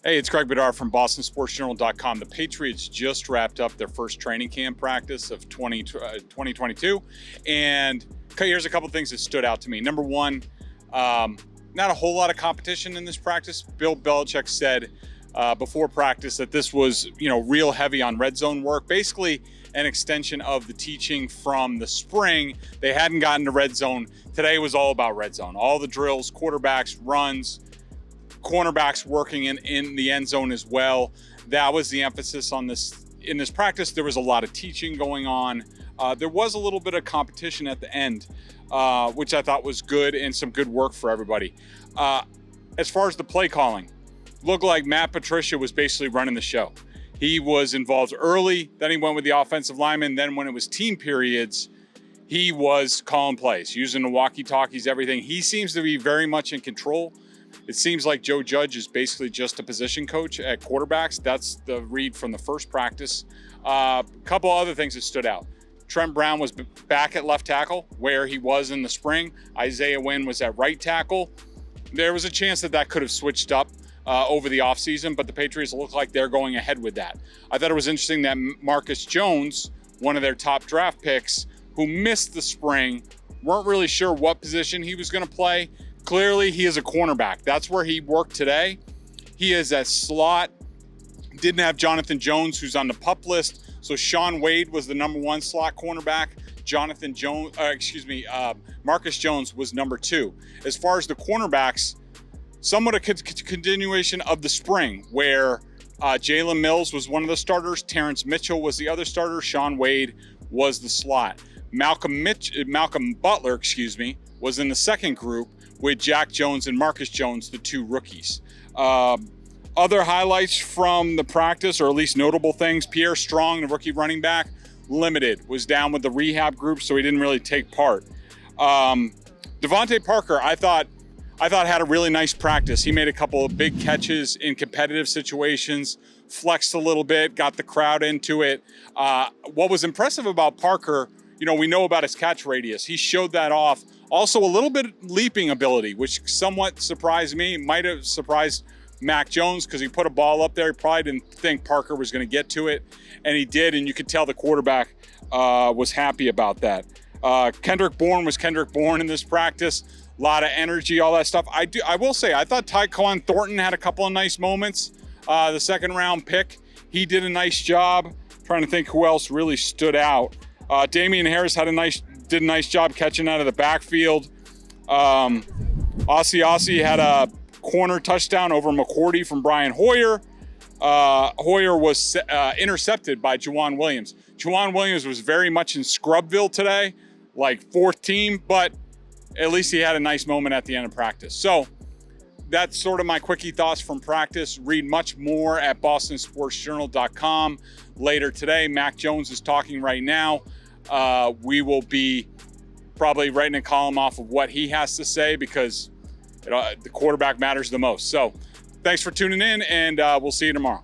Hey, it's Craig Bedard from BostonSportsJournal.com. The Patriots just wrapped up their first training camp practice of 2022. And here's a couple things that stood out to me. Number one, not a whole lot of competition in this practice. Bill Belichick said before practice that this was, real heavy on red zone work. Basically, an extension of the teaching from the spring. They hadn't gotten to red zone. Today was all about red zone. All the drills, quarterbacks, runs, cornerbacks working in the end zone as well. That was the emphasis on this. In this practice, there was a lot of teaching going on. There was a little bit of competition at the end, which I thought was good and some good work for everybody. As far as the play calling, looked like Matt Patricia was basically running the show. He was involved early, then he went with the offensive lineman. Then when it was team periods, he was calling plays, using the walkie-talkies, everything. He seems to be very much in control. It seems like Joe Judge is basically just a position coach at quarterbacks. That's the read from the first practice. A couple other things that stood out. Trent Brown was back at left tackle where he was in the spring. Isaiah Wynn was at right tackle. There was a chance that could have switched up over the offseason, but the Patriots look like they're going ahead with that. I thought it was interesting that Marcus Jones, one of their top draft picks, who missed the spring, weren't really sure what position he was going to play. Clearly, he is a cornerback. That's where he worked today. He is at slot. Didn't have Jonathan Jones, who's on the PUP list. So Sean Wade was the number one slot cornerback. Marcus Jones was number two. As far as the cornerbacks, somewhat a continuation of the spring, where Jalen Mills was one of the starters. Terrence Mitchell was the other starter. Sean Wade was the slot. Malcolm Butler, was in the second group, with Jack Jones and Marcus Jones, the two rookies. Other highlights from the practice, or at least notable things, Pierre Strong, the rookie running back, limited, was down with the rehab group, so he didn't really take part. Devante Parker, I thought had a really nice practice. He made a couple of big catches in competitive situations, flexed a little bit, got the crowd into it. What was impressive about Parker, we know about his catch radius. He showed that off. Also, a little bit leaping ability, which somewhat surprised me. Might have surprised Mac Jones because he put a ball up there. He probably didn't think Parker was going to get to it, and he did, and you could tell the quarterback was happy about that. Kendrick Bourne was Kendrick Bourne in this practice. A lot of energy, all that stuff. I will say, I thought Tyquan Thornton had a couple of nice moments. The second round pick, he did a nice job. Trying to think who else really stood out. Damian Harris did a nice job catching out of the backfield. Ossie had a corner touchdown over McCourty from Brian Hoyer. Hoyer was intercepted by Juwan Williams. Juwan Williams was very much in Scrubville today, like fourth team, but at least he had a nice moment at the end of practice. So that's sort of my quickie thoughts from practice. Read much more at BostonSportsJournal.com later today. Mac Jones is talking right now. We will be probably writing a column off of what he has to say because the quarterback matters the most. So thanks for tuning in, and we'll see you tomorrow.